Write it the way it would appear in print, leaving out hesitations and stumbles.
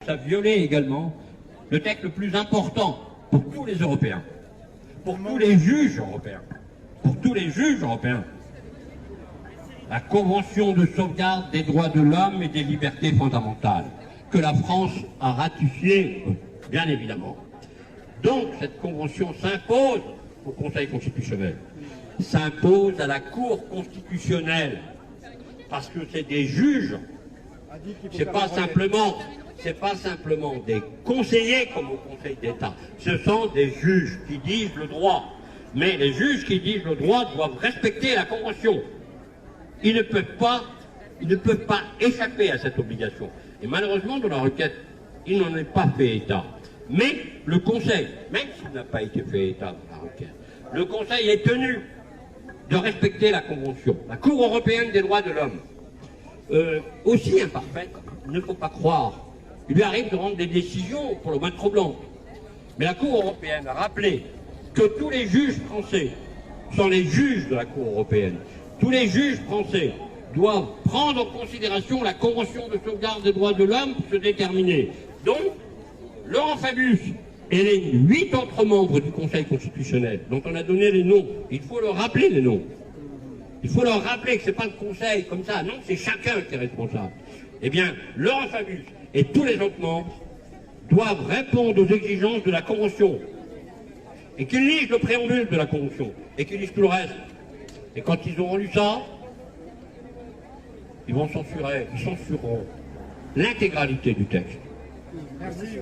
Ça violait également le texte le plus important pour tous les Européens, pour tous les juges européens, la Convention de sauvegarde des droits de l'homme et des libertés fondamentales, que la France a ratifiée, bien évidemment. Donc cette convention s'impose au Conseil constitutionnel, s'impose à la Cour constitutionnelle, parce que c'est des juges, c'est pas simplement des conseillers comme au Conseil d'État, ce sont des juges qui disent le droit. Mais les juges qui disent le droit doivent respecter la Convention. Ils ne peuvent pas échapper à cette obligation. Et malheureusement, dans la requête, il n'en est pas fait état. Mais le Conseil, même s'il n'a pas été fait état dans la requête, le Conseil est tenu de respecter la Convention. La Cour européenne des droits de l'homme, aussi imparfaite, il ne faut pas croire. Il lui arrive de rendre des décisions pour le moins troublantes. Mais la Cour européenne a rappelé que tous les juges français sont les juges de la Cour européenne. Tous les juges français doivent prendre en considération la Convention de sauvegarde des droits de l'homme pour se déterminer. Donc, Laurent Fabius et les 8 autres membres du Conseil constitutionnel, dont on a donné les noms, il faut leur rappeler les noms. Il faut leur rappeler que ce n'est pas le Conseil comme ça, non, c'est chacun qui est responsable. Eh bien, Laurent Fabius et tous les autres membres doivent répondre aux exigences de la Convention. Et qu'ils lisent le préambule de la Convention, et qu'ils lisent tout le reste. Et quand ils auront lu ça, ils censureront l'intégralité du texte. Merci.